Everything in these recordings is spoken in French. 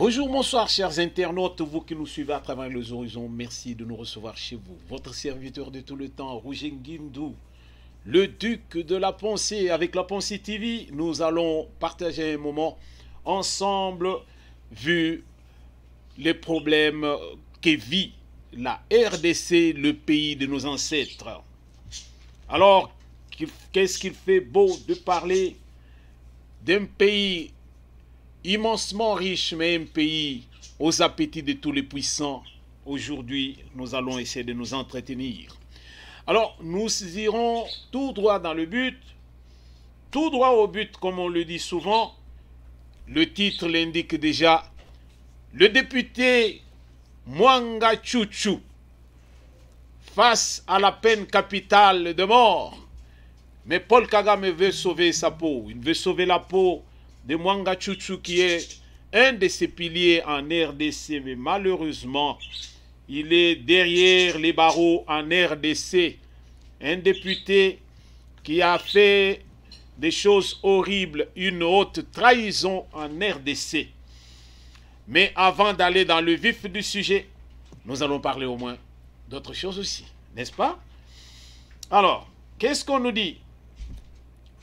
Bonjour, bonsoir, chers internautes, vous qui nous suivez à travers les horizons, merci de nous recevoir chez vous. Votre serviteur de tout le temps, Roger Nguindou, le duc de la pensée. Avec la pensée TV, nous allons partager un moment ensemble, vu les problèmes que vit la RDC, le pays de nos ancêtres. Alors, qu'est-ce qu'il fait beau de parler d'un pays immensement riche, mais un pays aux appétits de tous les puissants. Aujourd'hui, nous allons essayer de nous entretenir. Alors, nous irons tout droit dans le but, tout droit au but, comme on le dit souvent. Le titre l'indique déjà. Le député Mwanga Chouchou, face à la peine capitale de mort. Mais Paul Kagame veut sauver sa peau. Il veut sauver la peau de Mwanga Chouchou, qui est un de ses piliers en RDC. Mais malheureusement, il est derrière les barreaux en RDC. Un député qui a fait des choses horribles, une haute trahison en RDC. Mais avant d'aller dans le vif du sujet, nous allons parler au moins d'autres choses aussi, n'est-ce pas? Alors, qu'est-ce qu'on nous dit?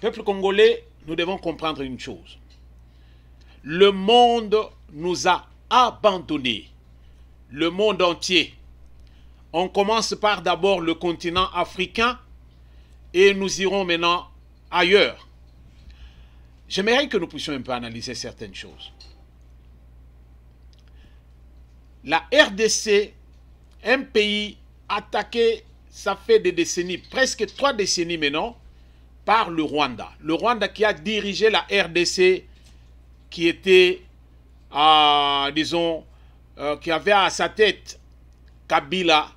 Peuple congolais, nous devons comprendre une chose. Le monde nous a abandonnés. Le monde entier. On commence par d'abord le continent africain et nous irons maintenant ailleurs. J'aimerais que nous puissions un peu analyser certaines choses. La RDC, un pays attaqué, ça fait des décennies, presque 3 décennies maintenant, par le Rwanda. Le Rwanda qui a dirigé la RDC, qui était, disons, qui avait à sa tête Kabila,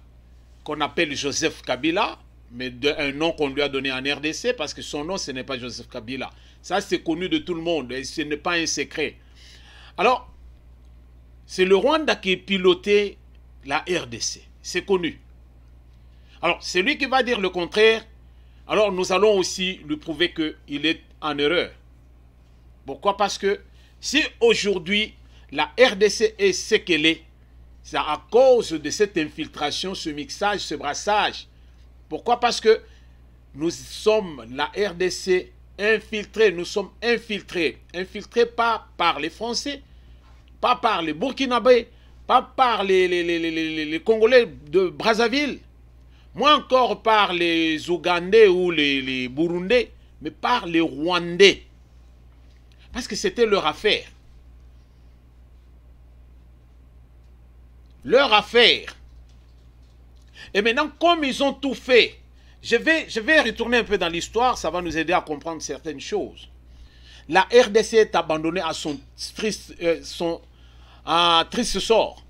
qu'on appelle Joseph Kabila, mais un nom qu'on lui a donné en RDC, parce que son nom, ce n'est pas Joseph Kabila. Ça, c'est connu de tout le monde, et ce n'est pas un secret. Alors, c'est le Rwanda qui pilotait la RDC. C'est connu. Alors, celui qui va dire le contraire, alors nous allons aussi lui prouver qu'il est en erreur. Pourquoi? Parce que si aujourd'hui la RDC est ce qu'elle est, c'est à cause de cette infiltration, ce mixage, ce brassage. Pourquoi? Parce que nous sommes, la RDC, infiltrés, nous sommes infiltrés. Infiltrés pas par les Français, pas par les Burkinabés, pas par les Congolais de Brazzaville, moins encore par les Ougandais ou les Burundais, mais par les Rwandais. Parce que c'était leur affaire. Leur affaire. Et maintenant, comme ils ont tout fait, je vais retourner un peu dans l'histoire, ça va nous aider à comprendre certaines choses. La RDC est abandonnée à son triste sort.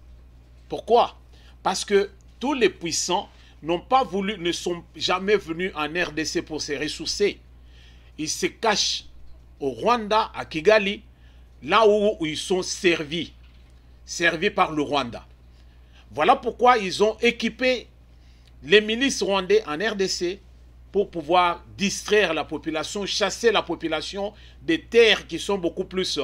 Pourquoi? Parce que tous les puissants n'ont pas voulu, ne sont jamais venus en RDC pour se ressourcer. Ils se cachent au Rwanda, à Kigali, là où ils sont servis par le Rwanda. Voilà pourquoi ils ont équipé les milices rwandais en RDC pour pouvoir distraire la population, chasser la population des terres qui sont beaucoup plus,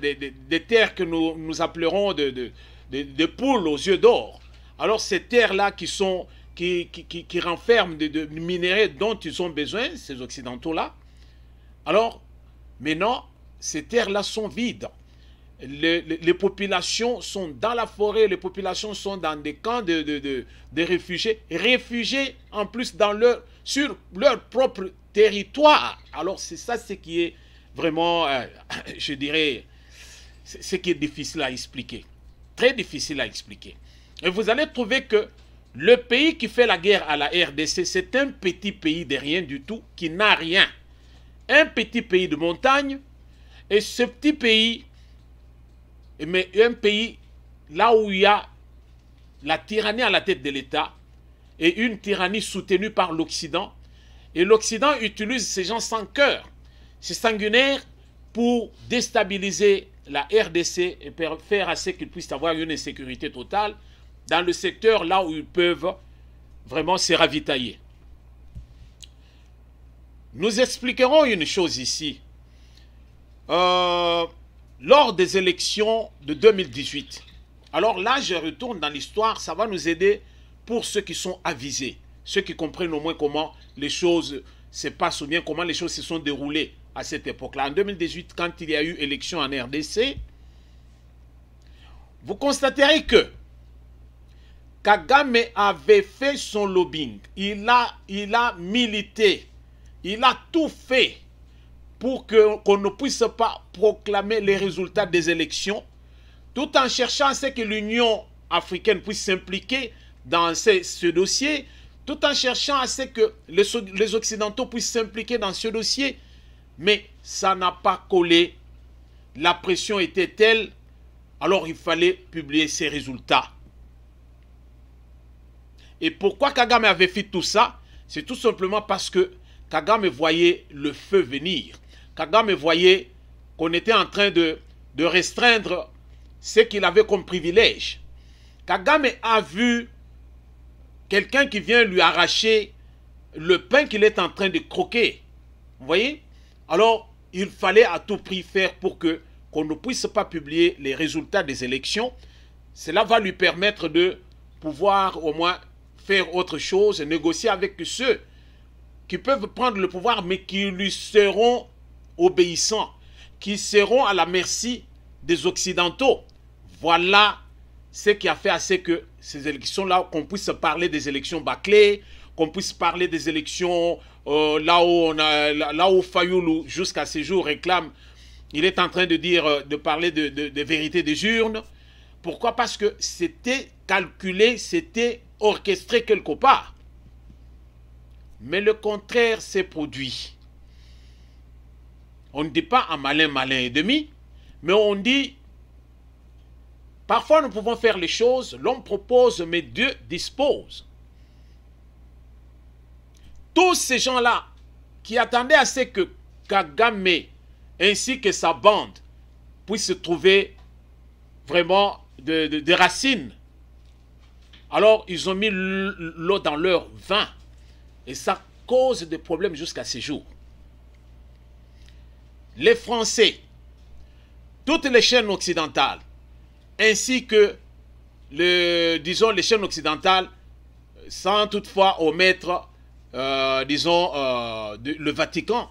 des terres que nous appellerons de poules aux yeux d'or. Alors ces terres-là qui renferment des minéraux dont ils ont besoin, ces Occidentaux-là, alors maintenant, ces terres-là sont vides. Les populations sont dans la forêt, les populations sont dans des camps de réfugiés, réfugiés en plus sur leur propre territoire. Alors c'est ça ce qui est vraiment, je dirais, ce qui est difficile à expliquer. Très difficile à expliquer. Et vous allez trouver que le pays qui fait la guerre à la RDC, c'est un petit pays de rien du tout, qui n'a rien. Un petit pays de montagne, et ce petit pays, mais un pays là où il y a la tyrannie à la tête de l'État, et une tyrannie soutenue par l'Occident, et l'Occident utilise ces gens sans cœur, ces sanguinaires, pour déstabiliser la RDC et faire à ce qu'ils puissent avoir une insécurité totale dans le secteur là où ils peuvent vraiment se ravitailler. Nous expliquerons une chose ici. lors des élections de 2018. Alors là, je retourne dans l'histoire, ça va nous aider pour ceux qui sont avisés, ceux qui comprennent au moins comment les choses se passent ou bien comment les choses se sont déroulées à cette époque-là. En 2018, quand il y a eu élection en RDC, vous constaterez que Kagame avait fait son lobbying, il a milité, il a tout fait pour qu'on ne puisse pas proclamer les résultats des élections, tout en cherchant à ce que l'Union africaine puisse s'impliquer dans ce dossier, tout en cherchant à ce que les Occidentaux puissent s'impliquer dans ce dossier. Mais ça n'a pas collé. La pression était telle, alors il fallait publier ces résultats. Et pourquoi Kagame avait fait tout ça? C'est tout simplement parce que Kagame voyait le feu venir. Kagame voyait qu'on était en train de restreindre ce qu'il avait comme privilège. Kagame a vu quelqu'un qui vient lui arracher le pain qu'il est en train de croquer. Vous voyez? Alors, il fallait à tout prix faire pour qu'on ne puisse pas publier les résultats des élections. Cela va lui permettre de pouvoir au moins faire autre chose, négocier avec ceux qui peuvent prendre le pouvoir, mais qui lui seront obéissants, qui seront à la merci des Occidentaux. Voilà ce qui a fait à ce que ces élections-là, qu'on puisse parler des élections bâclées, qu'on puisse parler des élections là où Fayoulou, jusqu'à ce jour, réclame, il est en train de parler de vérité des urnes. Pourquoi? Parce que c'était calculé, c'était orchestré quelque part. Mais le contraire s'est produit. On ne dit pas un malin, malin et demi, mais on dit, parfois nous pouvons faire les choses, l'homme propose, mais Dieu dispose. Tous ces gens-là qui attendaient à ce que Kagame ainsi que sa bande puissent trouver vraiment des racines, alors ils ont mis l'eau dans leur vin. Et ça cause des problèmes jusqu'à ce jour. Les Français, toutes les chaînes occidentales, ainsi que, disons, les chaînes occidentales, sans toutefois omettre, disons, le Vatican.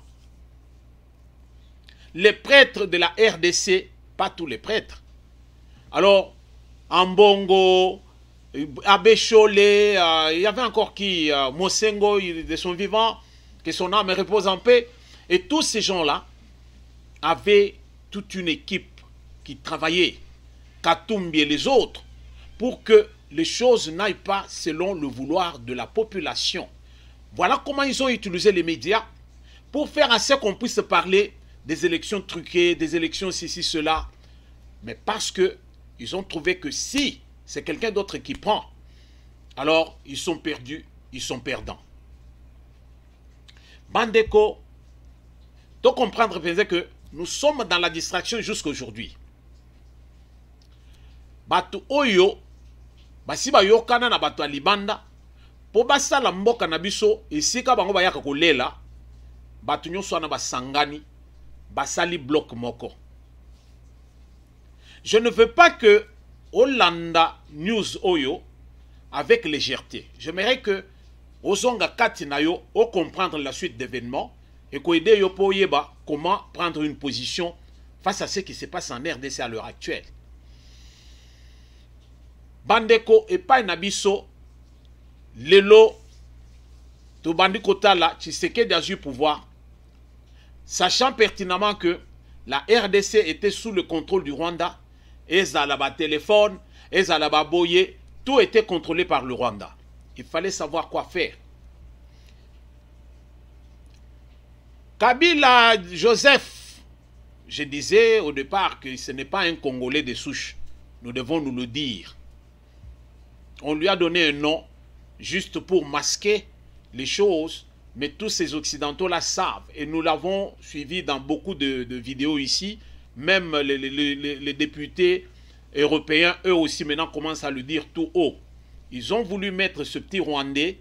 Les prêtres de la RDC, pas tous les prêtres. Alors, Ambongo, Abécholé, il y avait encore qui, Mosengo, de son vivant, que son âme repose en paix. Et tous ces gens-là avaient toute une équipe qui travaillait, Katumbi et les autres, pour que les choses n'aillent pas selon le vouloir de la population. Voilà comment ils ont utilisé les médias pour faire à ce qu'on puisse parler des élections truquées, des élections ceci, cela. Mais parce qu'ils ont trouvé que si c'est quelqu'un d'autre qui prend, alors ils sont perdus, ils sont perdants. Bandeko, doit comprendre que nous sommes dans la distraction jusqu'à aujourd'hui. Batu oyo, basi ba yokana na batu alibanda, po basala mboka na biso, esika bango bayaka kolela, batu nyonso na basangani, basali bloc moko. Je ne veux pas que Hollanda News Oyo avec légèreté. J'aimerais que Ozonga Katinayo au comprendre la suite d'événements et qu'on aide yo pour yeba comment prendre une position face à ce qui se passe en RDC à l'heure actuelle. Bandeko et pas nabiso lelo to bandiko tala Tshisekedi a eu pouvoir, sachant pertinemment que la RDC était sous le contrôle du Rwanda. Ezalaba téléphone, Ezalaba boye, tout était contrôlé par le Rwanda. Il fallait savoir quoi faire. Kabila Joseph, je disais au départ que ce n'est pas un Congolais de souche. Nous devons nous le dire. On lui a donné un nom juste pour masquer les choses, mais tous ces Occidentaux-là savent. Et nous l'avons suivi dans beaucoup de vidéos ici. Même les députés européens, eux aussi, maintenant commencent à le dire tout haut. Ils ont voulu mettre ce petit Rwandais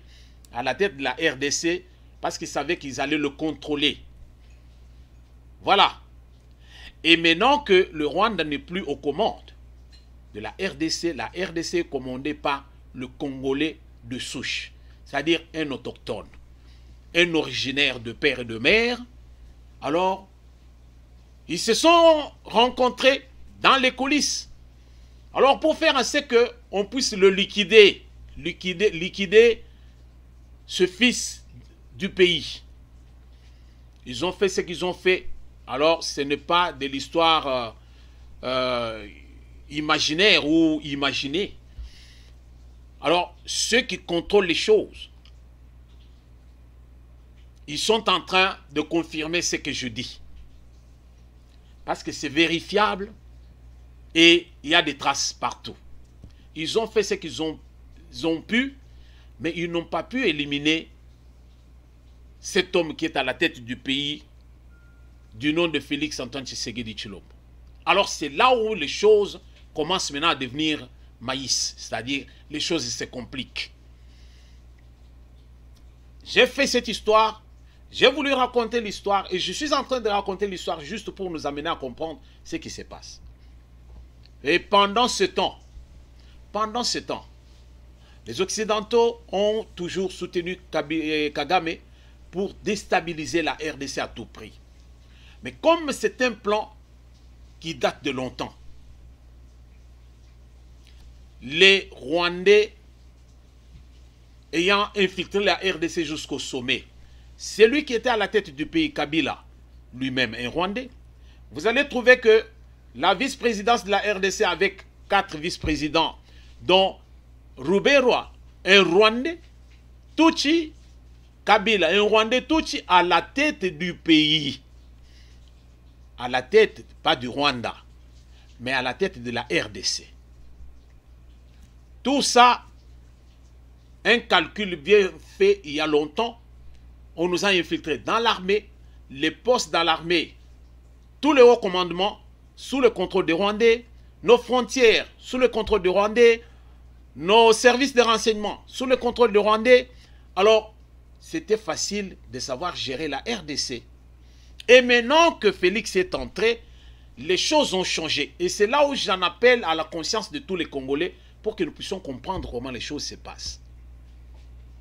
à la tête de la RDC parce qu'ils savaient qu'ils allaient le contrôler. Voilà. Et maintenant que le Rwanda n'est plus aux commandes de la RDC est commandée par le Congolais de souche, c'est-à-dire un autochtone, un originaire de père et de mère. Alors, ils se sont rencontrés dans les coulisses. Alors, pour faire ainsi qu'on puisse le liquider ce fils du pays, ils ont fait ce qu'ils ont fait. Alors, ce n'est pas de l'histoire imaginaire ou imaginée. Alors, ceux qui contrôlent les choses, ils sont en train de confirmer ce que je dis. Parce que c'est vérifiable et il y a des traces partout. Ils ont fait ce qu'ils ont pu, mais ils n'ont pas pu éliminer cet homme qui est à la tête du pays, du nom de Félix Antoine Tshisekedi Tshilombo. Alors c'est là où les choses commencent maintenant à devenir maïs, c'est-à-dire les choses se compliquent. J'ai fait cette histoire, j'ai voulu raconter l'histoire et je suis en train de raconter l'histoire juste pour nous amener à comprendre ce qui se passe. Et pendant ce temps, les Occidentaux ont toujours soutenu Kagame pour déstabiliser la RDC à tout prix. Mais comme c'est un plan qui date de longtemps, les Rwandais ayant infiltré la RDC jusqu'au sommet, celui qui était à la tête du pays, Kabila, lui-même un Rwandais, vous allez trouver que la vice-présidence de la RDC avec 4 vice-présidents, dont Ruberwa, un Rwandais, Tutsi, Kabila, un Rwandais, Tutsi, à la tête du pays. À la tête, pas du Rwanda, mais à la tête de la RDC. Tout ça, un calcul bien fait il y a longtemps. On nous a infiltrés dans l'armée, les postes dans l'armée, tous les hauts commandements sous le contrôle des Rwandais, nos frontières sous le contrôle des Rwandais, nos services de renseignement sous le contrôle des Rwandais. Alors, c'était facile de savoir gérer la RDC. Et maintenant que Félix est entré, les choses ont changé. Et c'est là où j'en appelle à la conscience de tous les Congolais pour que nous puissions comprendre comment les choses se passent.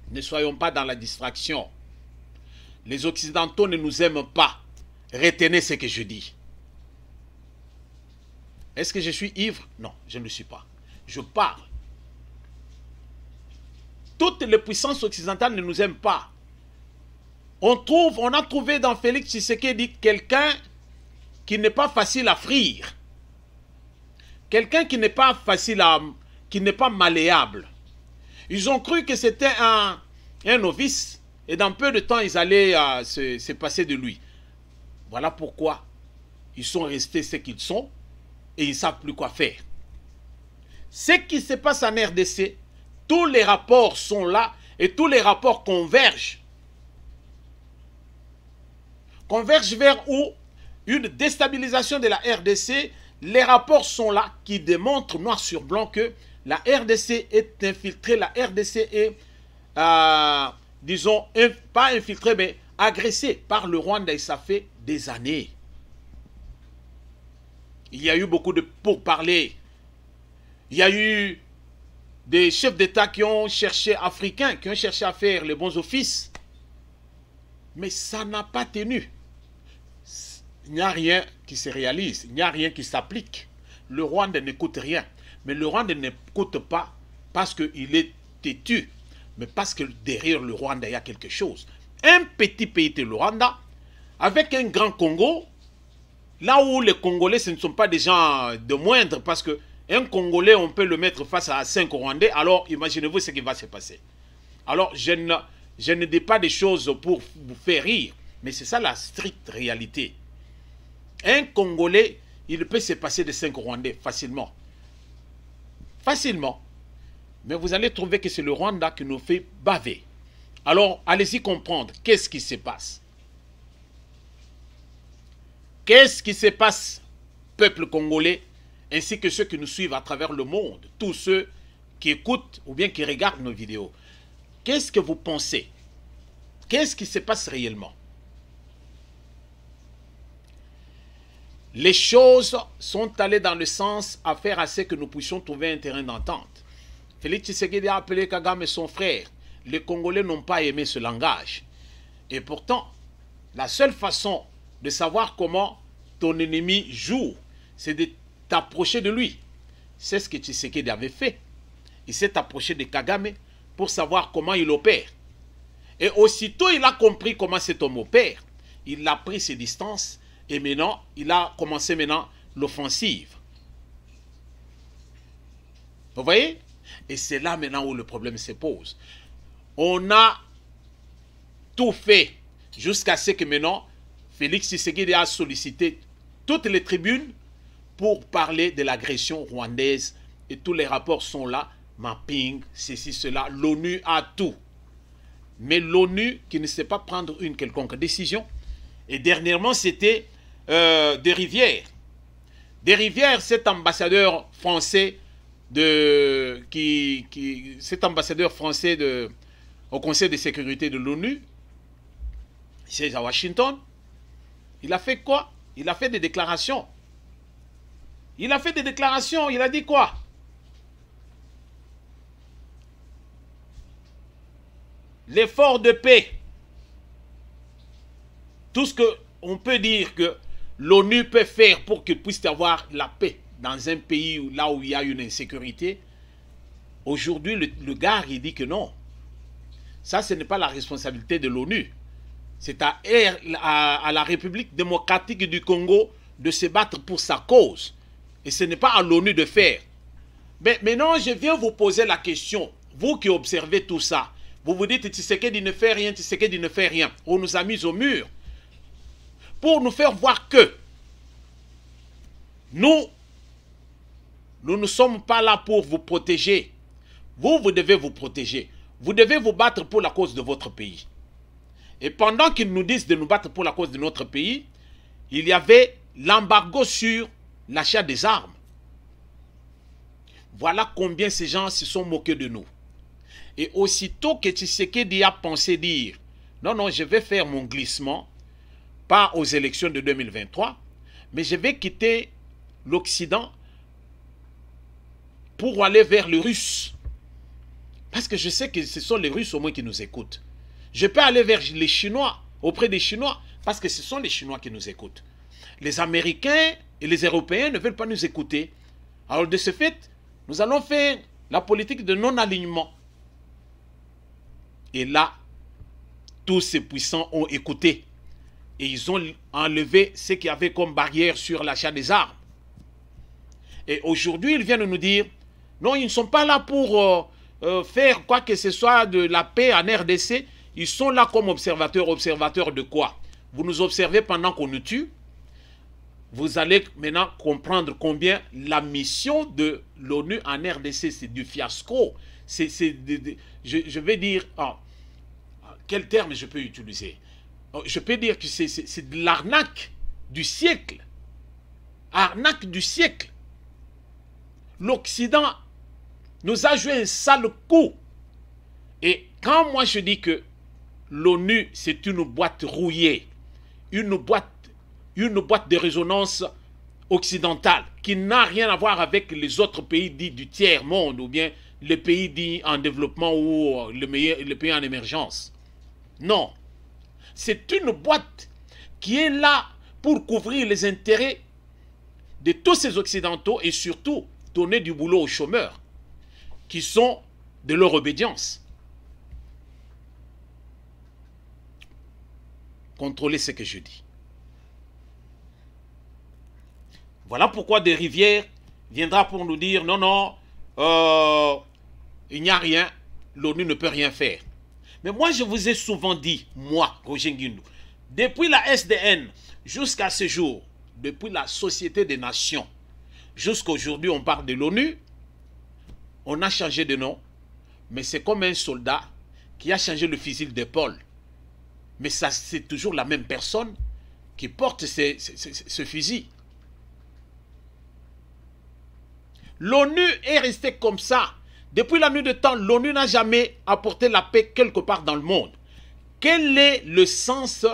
Ne soyons pas dans la distraction. Les Occidentaux ne nous aiment pas. Retenez ce que je dis. Est-ce que je suis ivre? Non, je ne le suis pas. Je parle. Toutes les puissances occidentales ne nous aiment pas. On a trouvé dans Félix Tshisekedi quelqu'un qui n'est pas facile à frire. Quelqu'un qui n'est pas facile à... qui n'est pas malléable. Ils ont cru que c'était un novice et dans peu de temps, ils allaient se passer de lui. Voilà pourquoi ils sont restés ce qu'ils sont et ils ne savent plus quoi faire. Ce qui se passe en RDC, tous les rapports sont là et tous les rapports convergent. Convergent vers où? Une déstabilisation de la RDC. Les rapports sont là qui démontrent noir sur blanc que la RDC est infiltrée. La RDC est, disons, pas infiltrée, mais agressée par le Rwanda et ça fait des années. Il y a eu beaucoup de pourparlers. Il y a eu des chefs d'État qui ont cherché, africains, qui ont cherché à faire les bons offices. Mais ça n'a pas tenu. Il n'y a rien qui se réalise, il n'y a rien qui s'applique. Le Rwanda n'écoute rien. Mais le Rwanda n'écoute pas parce qu'il est têtu, mais parce que derrière le Rwanda, il y a quelque chose. Un petit pays de le Rwanda, avec un grand Congo, là où les Congolais, ce ne sont pas des gens de moindre, parce qu'un Congolais, on peut le mettre face à 5 Rwandais, alors imaginez-vous ce qui va se passer. Alors, je ne dis pas des choses pour vous faire rire, mais c'est ça la stricte réalité. Un Congolais, il peut se passer de 5 Rwandais facilement. Facilement. Mais vous allez trouver que c'est le Rwanda qui nous fait baver. Alors, allez-y comprendre. Qu'est-ce qui se passe? Qu'est-ce qui se passe, peuple congolais, ainsi que ceux qui nous suivent à travers le monde, tous ceux qui écoutent ou bien qui regardent nos vidéos? Qu'est-ce que vous pensez? Qu'est-ce qui se passe réellement? les choses sont allées dans le sens à faire à ce que nous puissions trouver un terrain d'entente. Félix Tshisekedi a appelé Kagame son frère. Les Congolais n'ont pas aimé ce langage. Et pourtant, la seule façon de savoir comment ton ennemi joue, c'est de t'approcher de lui. C'est ce que Tshisekedi avait fait. Il s'est approché de Kagame pour savoir comment il opère. Et aussitôt il a compris comment cet homme opère, il a pris ses distances et maintenant, il a commencé l'offensive. Vous voyez? Et c'est là maintenant où le problème se pose. On a tout fait jusqu'à ce que maintenant, Félix Tshisekedi a sollicité toutes les tribunes pour parler de l'agression rwandaise. Et tous les rapports sont là, mapping, ceci, cela. L'ONU a tout. Mais l'ONU qui ne sait pas prendre une quelconque décision. Et dernièrement, c'était Desrivières. Desrivières, cet ambassadeur français au Conseil de sécurité de l'ONU, c'est à Washington. Il a fait quoi? Il a fait des déclarations. Il a fait des déclarations. Il a dit quoi? L'effort de paix. Tout ce qu'on peut dire que l'ONU peut faire pour qu'il puisse y avoir la paix dans un pays là où il y a une insécurité. Aujourd'hui, le gars, il dit que non. Ça, ce n'est pas la responsabilité de l'ONU. C'est à la République démocratique du Congo de se battre pour sa cause. Et ce n'est pas à l'ONU de faire. Mais maintenant, je viens vous poser la question. Vous qui observez tout ça, vous vous dites, Tshisekedi ne fait rien, Tshisekedi ne fait rien. On nous a mis au mur pour nous faire voir que nous ne sommes pas là pour vous protéger. Vous devez vous protéger. Vous devez vous battre pour la cause de votre pays. Et pendant qu'ils nous disent de nous battre pour la cause de notre pays, il y avait l'embargo sur l'achat des armes. Voilà combien ces gens se sont moqués de nous. Et aussitôt que Tshisekedi a pensé dire « Non, non, je vais faire mon glissement, pas aux élections de 2023, mais je vais quitter l'Occident pour aller vers les Russes. » Parce que je sais que ce sont les Russes au moins qui nous écoutent. Je peux aller vers les Chinois, auprès des Chinois, parce que ce sont les Chinois qui nous écoutent. Les Américains et les Européens ne veulent pas nous écouter. Alors de ce fait, nous allons faire la politique de non-alignement. Et là, tous ces puissants ont écouté. Et ils ont enlevé ce qu'il y avait comme barrière sur l'achat des armes. Et aujourd'hui, ils viennent nous dire, non, ils ne sont pas là pour faire quoi que ce soit de la paix en RDC. Ils sont là comme observateurs. Observateurs de quoi? Vous nous observez pendant qu'on nous tue. Vous allez maintenant comprendre combien la mission de l'ONU en RDC, c'est du fiasco. Je vais dire, quel terme je peux utiliser? Je peux dire que c'est de l'arnaque du siècle. Arnaque du siècle. L'Occident nous a joué un sale coup. Et quand moi je dis que l'ONU, c'est une boîte rouillée, une boîte de résonance occidentale qui n'a rien à voir avec les autres pays dits du tiers-monde ou bien les pays dits en développement ou les pays en émergence. Non. C'est une boîte qui est là pour couvrir les intérêts de tous ces Occidentaux et surtout donner du boulot aux chômeurs qui sont de leur obédience. Contrôlez ce que je dis. Voilà pourquoi Desrivières viendra pour nous dire non, non, il n'y a rien, l'ONU ne peut rien faire. Mais moi, je vous ai souvent dit, moi, Roger Nguindou, depuis la SDN jusqu'à ce jour, depuis la Société des Nations, jusqu'à aujourd'hui, on parle de l'ONU, on a changé de nom, mais c'est comme un soldat qui a changé le fusil d'épaule. Mais c'est toujours la même personne qui porte ce fusil. L'ONU est restée comme ça. Depuis la nuit de temps, l'ONU n'a jamais apporté la paix quelque part dans le monde. Quel est le sens,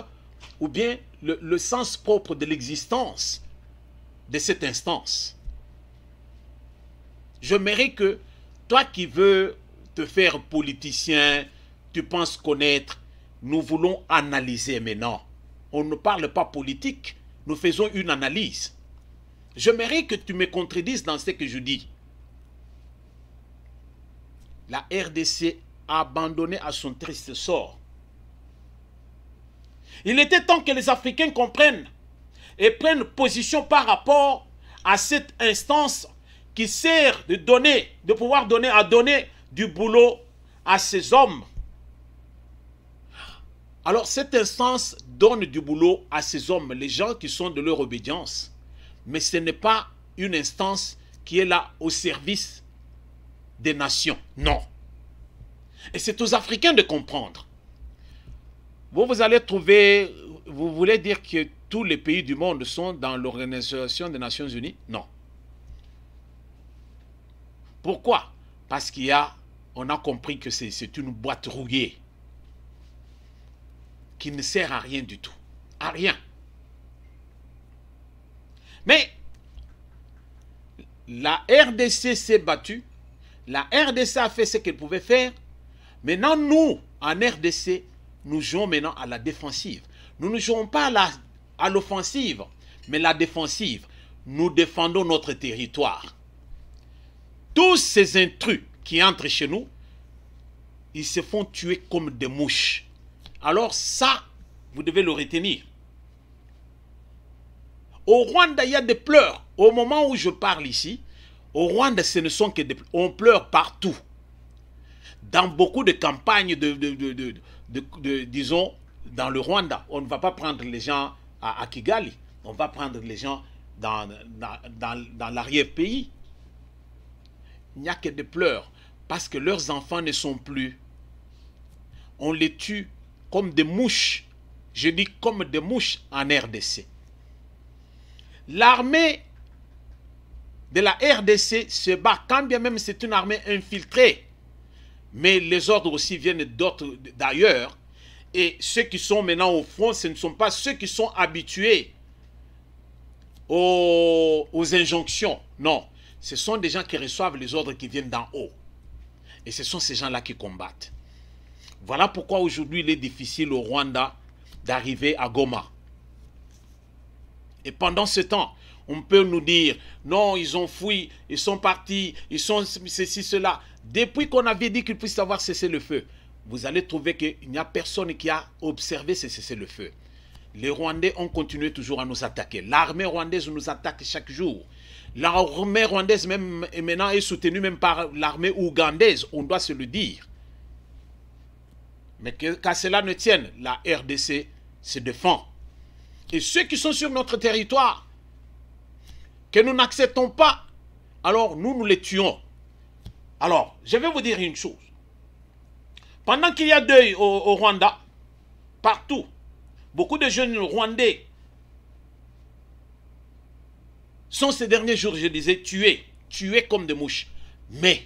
ou bien le sens propre de l'existence de cette instance. J'aimerais que toi qui veux te faire politicien, tu penses connaître, nous voulons analyser maintenant. On ne parle pas politique, nous faisons une analyse. J'aimerais que tu me contredises dans ce que je dis. La RDC a abandonné à son triste sort. Il était temps que les Africains comprennent et prennent position par rapport à cette instance qui sert de donner, de pouvoir donner du boulot à ces hommes. Alors cette instance donne du boulot à ces hommes, les gens qui sont de leur obédience. Mais ce n'est pas une instance qui est là au service des nations. Non. Et c'est aux Africains de comprendre. Vous allez trouver, vous voulez dire que tous les pays du monde sont dans l'Organisation des Nations Unies? Non. Pourquoi? Parce on a compris que c'est une boîte rouillée qui ne sert à rien du tout. À rien. Mais la RDC s'est battue. La RDC a fait ce qu'elle pouvait faire. Maintenant, nous, en RDC, nous jouons maintenant à la défensive. Nous ne jouons pas à l'offensive, mais la défensive. Nous défendons notre territoire. Tous ces intrus qui entrent chez nous, ils se font tuer comme des mouches. Alors ça, vous devez le retenir. Au Rwanda, il y a des pleurs. Au moment où je parle ici, au Rwanda, ce ne sont que des pleurs. On pleure partout. Dans beaucoup de campagnes, disons, dans le Rwanda, on ne va pas prendre les gens à Kigali. On va prendre les gens dans l'arrière-pays. Il n'y a que des pleurs. Parce que leurs enfants ne sont plus. On les tue comme des mouches. Je dis comme des mouches en RDC. L'armée de la RDC se bat, quand bien même c'est une armée infiltrée. Mais les ordres aussi viennent d'autres d'ailleurs. Et ceux qui sont maintenant au front, ce ne sont pas ceux qui sont habitués aux injonctions. Non, ce sont des gens qui reçoivent les ordres qui viennent d'en haut. Et ce sont ces gens-là qui combattent. Voilà pourquoi aujourd'hui il est difficile au Rwanda d'arriver à Goma. Et pendant ce temps, on peut nous dire, non, ils ont fui, ils sont partis, ils sont ceci, cela. Depuis qu'on avait dit qu'ils puissent avoir cessé le feu, vous allez trouver qu'il n'y a personne qui a observé ce cessez-le-feu. Les Rwandais ont continué toujours à nous attaquer. L'armée rwandaise nous attaque chaque jour. L'armée rwandaise même maintenant est soutenue même par l'armée ougandaise, on doit se le dire. Mais qu'à cela ne tienne, la RDC se défend. Et ceux qui sont sur notre territoire, que nous n'acceptons pas, alors nous les tuons. Alors, je vais vous dire une chose. Pendant qu'il y a deuil au Rwanda, partout, beaucoup de jeunes Rwandais sont ces derniers jours, je disais, tués comme des mouches. Mais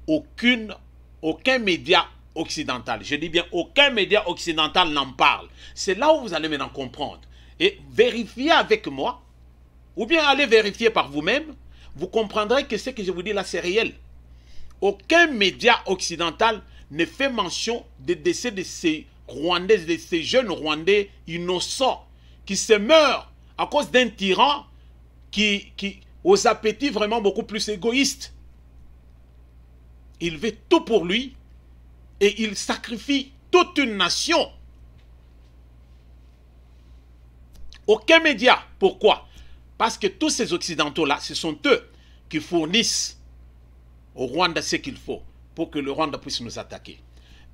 aucun média occidental, je dis bien aucun média occidental n'en parle. C'est là où vous allez maintenant comprendre. Et vérifiez avec moi, ou bien allez vérifier par vous-même, vous comprendrez que ce que je vous dis là, c'est réel. Aucun média occidental ne fait mention des décès de ces Rwandais, de ces jeunes Rwandais innocents qui se meurent à cause d'un tyran qui aux appétits vraiment beaucoup plus égoïstes. Il veut tout pour lui et il sacrifie toute une nation. Aucun média. Pourquoi? Parce que tous ces Occidentaux-là, ce sont eux qui fournissent au Rwanda ce qu'il faut pour que le Rwanda puisse nous attaquer.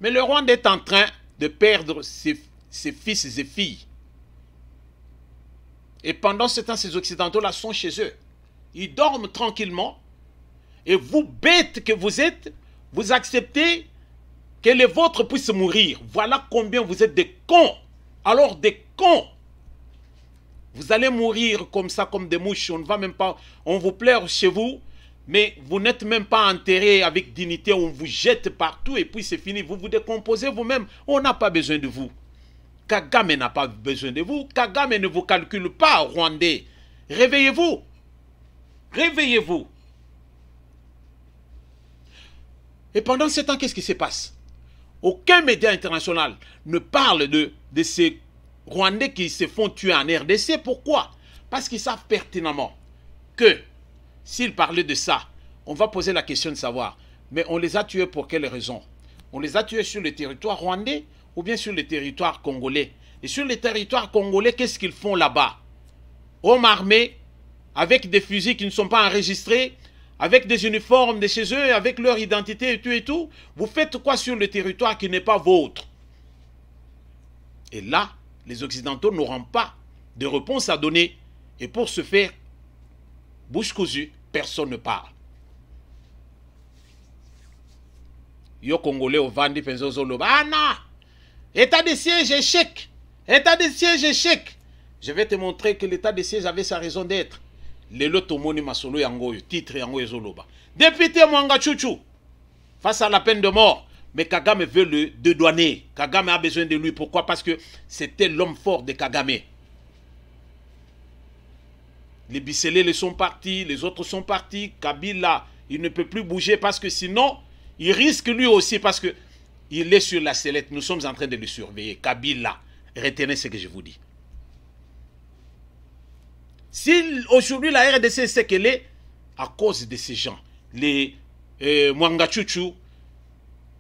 Mais le Rwanda est en train de perdre ses fils et filles. Et pendant ce temps, ces Occidentaux-là sont chez eux. Ils dorment tranquillement. Et vous, bêtes que vous êtes, vous acceptez que les vôtres puissent mourir. Voilà combien vous êtes des cons. Alors des cons. Vous allez mourir comme ça, comme des mouches. On ne va même pas, on vous pleure chez vous, mais vous n'êtes même pas enterré avec dignité. On vous jette partout et puis c'est fini. Vous vous décomposez vous-même. On n'a pas besoin de vous. Kagame n'a pas besoin de vous. Kagame ne vous calcule pas, Rwandais. Réveillez-vous. Réveillez-vous. Et pendant ce temps, qu'est-ce qui se passe? Aucun média international ne parle de ces Rwandais qui se font tuer en RDC. Pourquoi? Parce qu'ils savent pertinemment que s'ils parlaient de ça, on va poser la question de savoir, mais on les a tués pour quelles raisons? On les a tués sur le territoire rwandais ou bien sur le territoire congolais? Et sur le territoire congolais, qu'est-ce qu'ils font là-bas? Hommes armés, avec des fusils qui ne sont pas enregistrés, avec des uniformes de chez eux, avec leur identité et tout. Vous faites quoi sur le territoire qui n'est pas vôtre? Et là, les Occidentaux n'auront pas de réponse à donner. Et pour ce faire, bouche cousue, personne ne parle. Yo Congolais au Vandi Penzozolo. Ah non! État de siège échec! État de siège échec! Je vais te montrer que l'état de siège avait sa raison d'être. Lelo Tomoni Masolo Yangoyo, titre Yangoyo Zoloba. Député Mwanga Chouchou, face à la peine de mort. Mais Kagame veut le dédouaner. Kagame a besoin de lui. Pourquoi? Parce que c'était l'homme fort de Kagame. Les Bissélés sont partis, les autres sont partis. Kabila, il ne peut plus bouger parce que sinon, il risque lui aussi parce que il est sur la sellette. Nous sommes en train de le surveiller. Kabila, retenez ce que je vous dis. Si aujourd'hui la RDC est ce qu'elle est, à cause de ces gens, les Mwanga Chouchou,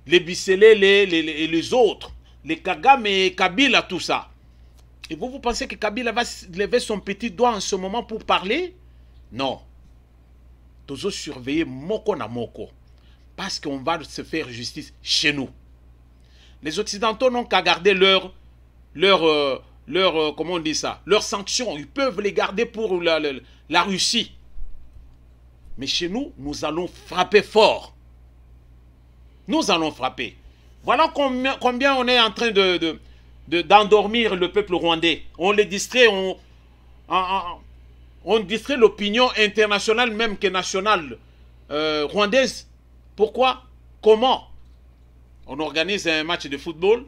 les Bissélés, les autres, les Kagame et Kabila, tout ça. Et vous pensez que Kabila va lever son petit doigt en ce moment pour parler? Non. Toujours surveiller Moko na Moko. Parce qu'on va se faire justice chez nous. Les Occidentaux n'ont qu'à garder comment on dit ça, leurs sanctions. Ils peuvent les garder pour la Russie. Mais chez nous, nous allons frapper fort. Nous allons frapper. Voilà combien on est en train d'endormir le peuple rwandais. On les distrait, on distrait l'opinion internationale, même que nationale rwandaise. Pourquoi? Comment? On organise un match de football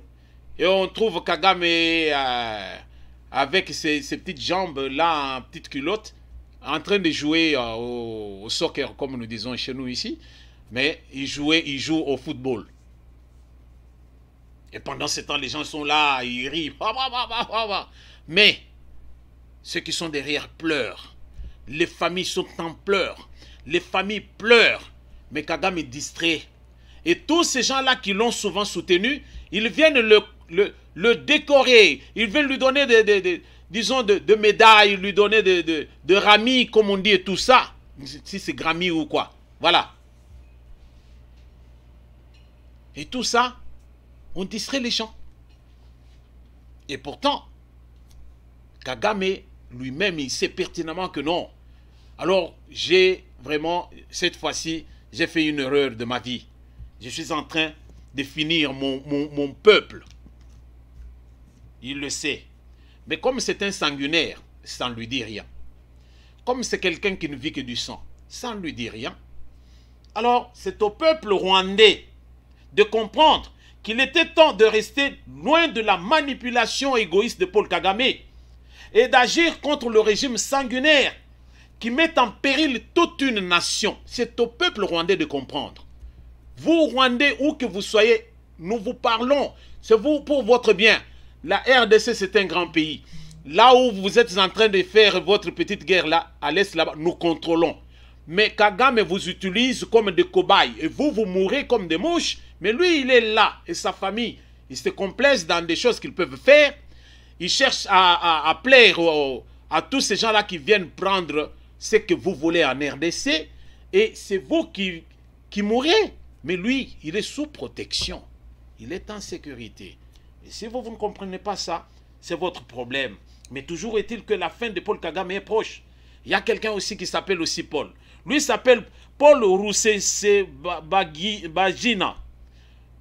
et on trouve Kagame avec ses petites jambes là, en petite culotte, en train de jouer au soccer, comme nous disons chez nous ici. Mais il joue au football. Et pendant ce temps, les gens sont là, ils rient. Mais ceux qui sont derrière pleurent. Les familles sont en pleurs. Les familles pleurent. Mais Kagame est distrait. Et tous ces gens-là qui l'ont souvent soutenu, ils viennent le décorer. Ils viennent lui donner disons de médailles, lui donner de ramis, comme on dit, et tout ça. Si c'est Grammy ou quoi. Voilà. Et tout ça, on distrait les gens. Et pourtant, Kagame lui-même, il sait pertinemment que non. Alors, j'ai vraiment, cette fois-ci, j'ai fait une erreur de ma vie. Je suis en train de finir mon peuple. Il le sait. Mais comme c'est un sanguinaire, ça ne lui dit rien. Comme c'est quelqu'un qui ne vit que du sang, ça ne lui dit rien. Alors, c'est au peuple rwandais de comprendre qu'il était temps de rester loin de la manipulation égoïste de Paul Kagame et d'agir contre le régime sanguinaire qui met en péril toute une nation. C'est au peuple rwandais de comprendre. Vous, Rwandais, où que vous soyez, nous vous parlons. C'est vous pour votre bien. La RDC, c'est un grand pays. Là où vous êtes en train de faire votre petite guerre là, à l'est là-bas, nous contrôlons. Mais Kagame vous utilise comme des cobayes. Et vous, vous mourrez comme des mouches. Mais lui, il est là. Et sa famille, il se complaise dans des choses qu'ils peuvent faire. Il cherche à plaire à tous ces gens-là qui viennent prendre ce que vous voulez en RDC. Et c'est vous qui mourrez. Mais lui, il est sous protection. Il est en sécurité. Et si vous ne comprenez pas ça, c'est votre problème. Mais toujours est-il que la fin de Paul Kagame est proche. Il y a quelqu'un aussi qui s'appelle aussi Paul. Lui s'appelle Paul Rusesabagina.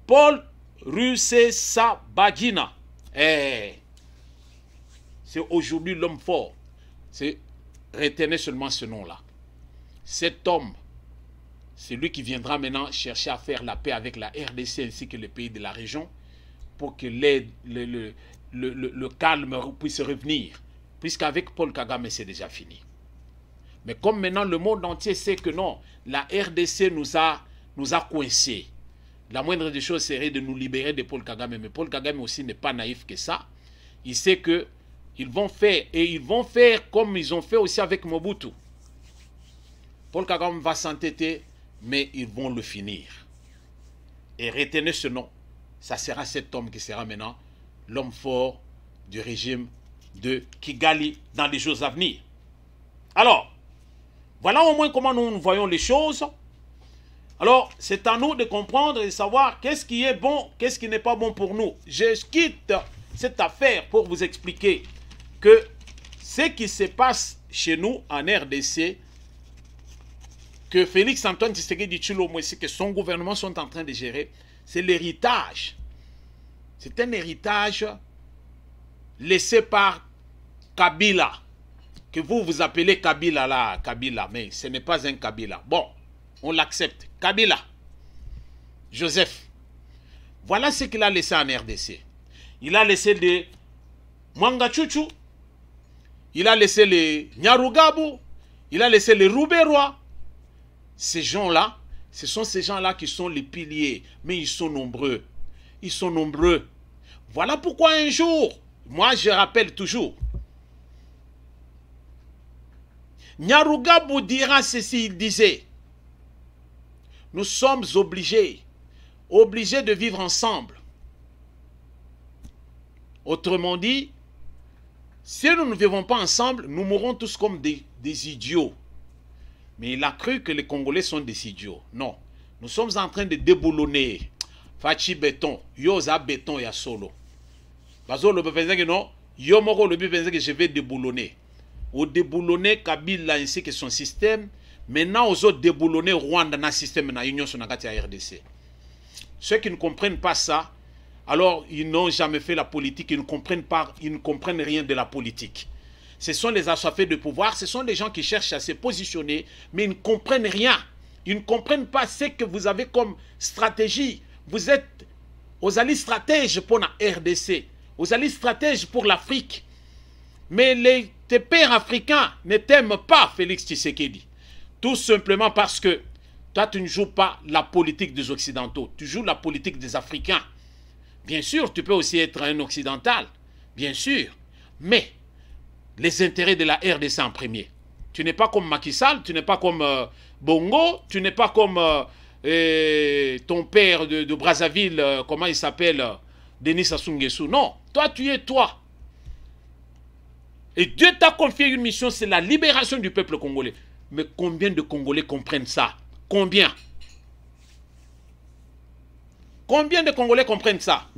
Paul Rusesabagina. C'est aujourd'hui l'homme fort. Retenez seulement ce nom-là. Cet homme, c'est lui qui viendra maintenant chercher à faire la paix avec la RDC ainsi que les pays de la région pour que le calme puisse revenir. Puisqu'avec Paul Kagame, c'est déjà fini. Mais comme maintenant le monde entier sait que non, la RDC nous a coincés. La moindre des choses serait de nous libérer de Paul Kagame. Mais Paul Kagame aussi n'est pas naïf que ça. Il sait que ils vont faire, et ils vont faire comme ils ont fait aussi avec Mobutu. Paul Kagame va s'entêter, mais ils vont le finir. Et retenez ce nom. Ça sera cet homme qui sera maintenant l'homme fort du régime de Kigali dans les jours à venir. Alors, voilà au moins comment nous voyons les choses. Alors, c'est à nous de comprendre et de savoir qu'est-ce qui est bon, qu'est-ce qui n'est pas bon pour nous. Je quitte cette affaire pour vous expliquer que ce qui se passe chez nous en RDC, que Félix Antoine Tshisekedi Tshilombo, que son gouvernement sont en train de gérer, c'est l'héritage. C'est un héritage laissé par Kabila, que vous appelez Kabila là, Kabila, mais ce n'est pas un Kabila. Bon, on l'accepte. Kabila, Joseph, voilà ce qu'il a laissé en RDC. Il a laissé des Mwanga Chuchu, il a laissé les Nyarugabu, il a laissé les Rouberois. Ces gens-là, ce sont ces gens-là qui sont les piliers, mais ils sont nombreux. Ils sont nombreux. Voilà pourquoi un jour, moi je rappelle toujours, Nyarugabu dira ceci, il disait, nous sommes obligés de vivre ensemble. Autrement dit, si nous ne vivons pas ensemble, nous mourrons tous comme des idiots. Mais il a cru que les Congolais sont des idiots. Non, nous sommes en train de déboulonner. Fachi béton, yoza béton ya solo. Bazo le pensait que non, yo moko le pensait que je vais déboulonner. Au déboulonner Kabila ainsi que son système, maintenant aux autres déboulonner Rwanda dans le système na Union Sonagati à RDC. Ceux qui ne comprennent pas ça, alors ils n'ont jamais fait la politique, ils ne comprennent rien de la politique. Ce sont les assoiffés de pouvoir, ce sont les gens qui cherchent à se positionner, mais ils ne comprennent rien. Ils ne comprennent pas ce que vous avez comme stratégie. Vous êtes aux alliés stratèges pour la RDC, aux alliés stratèges pour l'Afrique. Mais tes pères africains ne t'aiment pas, Félix Tshisekedi. Tout simplement parce que toi, tu ne joues pas la politique des Occidentaux, tu joues la politique des Africains. Bien sûr, tu peux aussi être un occidental, bien sûr, mais les intérêts de la RDC en premier. Tu n'es pas comme Macky Sall, tu n'es pas comme Bongo, tu n'es pas comme ton père de Brazzaville, comment il s'appelle, Denis Sassou Nguesso. Non, toi, tu es toi. Et Dieu t'a confié une mission, c'est la libération du peuple congolais. Mais combien de Congolais comprennent ça? Combien? Combien de Congolais comprennent ça?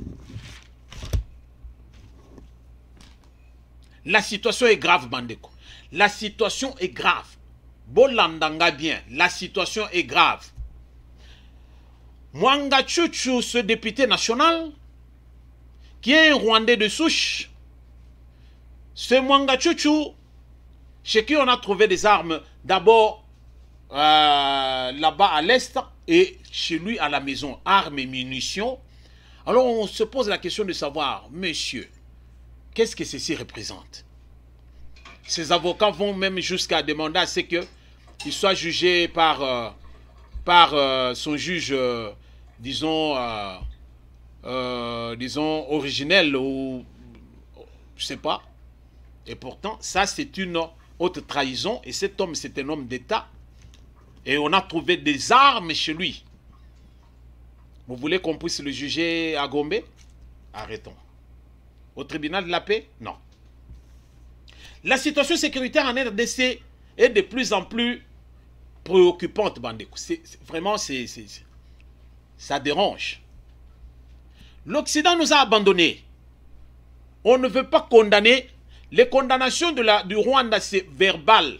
La situation est grave, Bandeko. La situation est grave. Bolandanga bien, la situation est grave. Mwanga Chuchu, ce député national, qui est un Rwandais de souche, ce Mwanga Chuchu, chez qui on a trouvé des armes, d'abord là-bas à l'est, et chez lui à la maison, armes et munitions. Alors on se pose la question de savoir, monsieur, qu'est-ce que ceci représente? Ces avocats vont même jusqu'à demander à ce qu'il soit jugé par son juge, disons originel, ou je ne sais pas. Et pourtant, ça c'est une haute trahison, et cet homme c'est un homme d'État. Et on a trouvé des armes chez lui. Vous voulez qu'on puisse le juger à Gombe? Arrêtons. Au tribunal de la paix? Non. La situation sécuritaire en RDC est de plus en plus préoccupante, Bandeko. Vraiment, ça dérange. L'Occident nous a abandonnés. On ne veut pas condamner. Les condamnations du Rwanda, c'est verbal.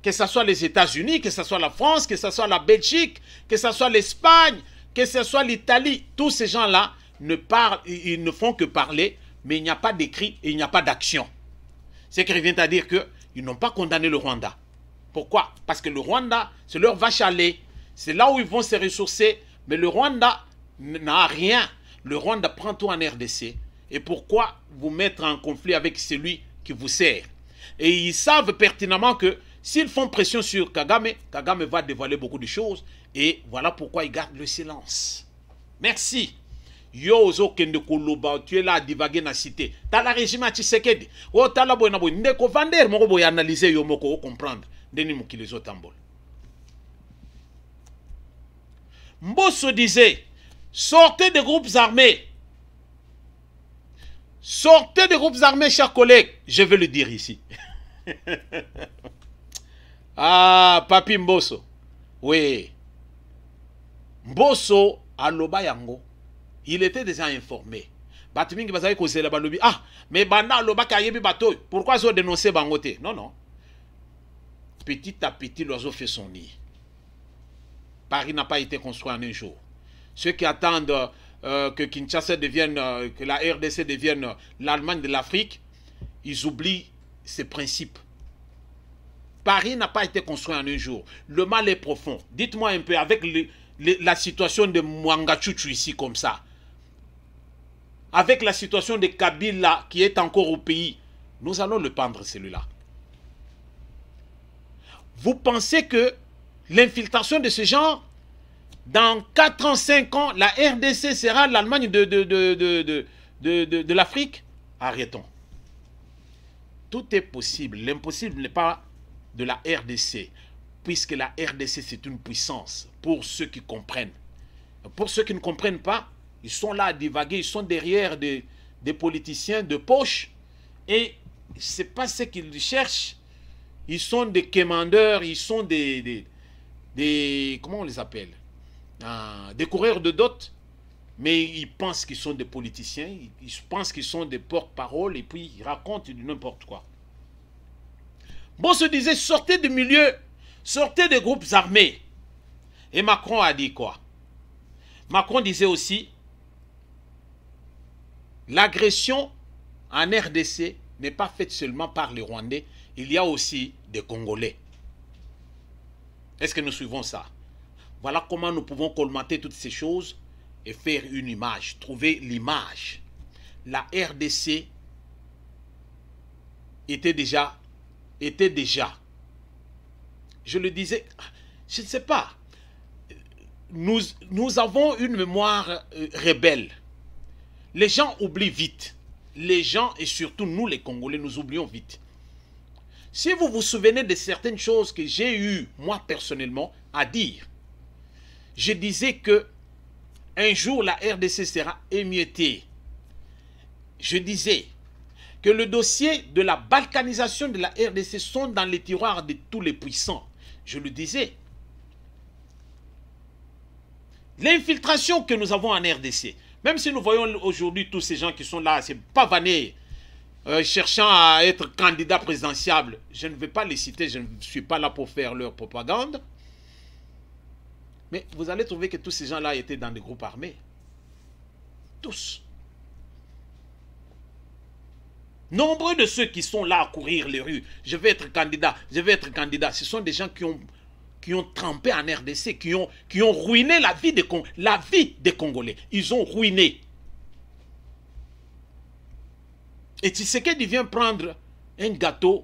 Que ce soit les États-Unis, que ce soit la France, que ce soit la Belgique, que ce soit l'Espagne, que ce soit l'Italie. Tous ces gens-là ils ne font que parler, mais il n'y a pas d'écrit et il n'y a pas d'action. Ce qui revient à dire qu'ils n'ont pas condamné le Rwanda. Pourquoi? Parce que le Rwanda, c'est leur vache à lait. C'est là où ils vont se ressourcer. Mais le Rwanda n'a rien. Le Rwanda prend tout en RDC. Et pourquoi vous mettre en conflit avec celui qui vous sert? Et ils savent pertinemment que S'ils font pression sur Kagame, Kagame va dévoiler beaucoup de choses. Et voilà pourquoi il garde le silence. Merci. Yo ozo kende koloba, tu es là à divaguer na cité. T'as la régime à Tshisekedi. Oh, t'as la boy na boy. Ndeko Vander, moko boy analyser yo moko comprendre. Deni mouki les autres tambol. Mbosso disait, sortez des groupes armés. Sortez des groupes armés, chers collègues. Je vais le dire ici. Ah, Papi Mbosso. Oui. Mbosso, à Lobayango, il était déjà informé. Batimingi bazali kozela balobi. Ah, mais banda loba kayebi bato. Pourquoi ils ont dénoncé Bangote? Non, non. Petit à petit, l'oiseau fait son nid. Paris n'a pas été construit en un jour. Ceux qui attendent que Kinshasa devienne, que la RDC devienne l'Allemagne de l'Afrique, ils oublient ces principes. Paris n'a pas été construit en un jour. Le mal est profond. Dites-moi un peu, avec la situation de Mwangachuchu ici comme ça, avec la situation de Kabila qui est encore au pays, nous allons le pendre celui-là. Vous pensez que l'infiltration de ce genre, dans 4 ans, 5 ans, la RDC sera l'Allemagne de l'Afrique? Arrêtons. Tout est possible. L'impossible n'est pas de la RDC, puisque la RDC c'est une puissance, pour ceux qui comprennent. Pour ceux qui ne comprennent pas, ils sont là à divaguer, ils sont derrière des politiciens de poche, et c'est pas ce qu'ils cherchent. Ils sont des quémandeurs, ils sont des comment on les appelle, des coureurs de dot, mais ils pensent qu'ils sont des politiciens, ils pensent qu'ils sont des porte-parole, et puis ils racontent n'importe quoi. Bon, se disait, sortez du milieu, sortez des groupes armés. Et Macron a dit quoi? Macron disait aussi, l'agression en RDC n'est pas faite seulement par les Rwandais, il y a aussi des Congolais. Est-ce que nous suivons ça? Voilà comment nous pouvons colmater toutes ces choses et faire une image, trouver l'image. La RDC était déjà, je le disais, je ne sais pas, nous avons une mémoire rebelle. Les gens oublient vite. Les gens, et surtout nous les Congolais, nous oublions vite. Si vous vous souvenez de certaines choses que j'ai eu, moi personnellement, à dire, je disais que un jour la RDC sera émiettée. Je disais que le dossier de la balkanisation de la RDC sont dans les tiroirs de tous les puissants. Je le disais. L'infiltration que nous avons en RDC, même si nous voyons aujourd'hui tous ces gens qui sont là, c'est pavané, cherchant à être candidat présidentiable, je ne vais pas les citer, je ne suis pas là pour faire leur propagande. Mais vous allez trouver que tous ces gens-là étaient dans des groupes armés. Tous. Nombreux de ceux qui sont là à courir les rues, je vais être candidat, je vais être candidat, ce sont des gens qui ont trempé en RDC, qui ont ruiné la vie des Congolais. Ils ont ruiné. Et Tshisekedi vient prendre un gâteau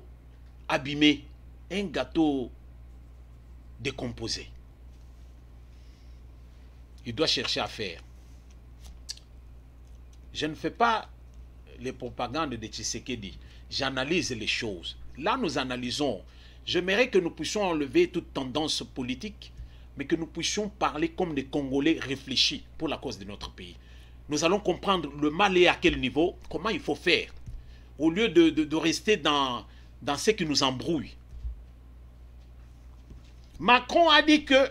abîmé, un gâteau décomposé. Il doit chercher à faire. Je ne fais pas les propagandes de Tshisekedi. J'analyse les choses. Là, nous analysons. J'aimerais que nous puissions enlever toute tendance politique, mais que nous puissions parler comme des Congolais réfléchis pour la cause de notre pays. Nous allons comprendre le mal est à quel niveau, comment il faut faire, au lieu de rester dans ce qui nous embrouille. Macron a dit que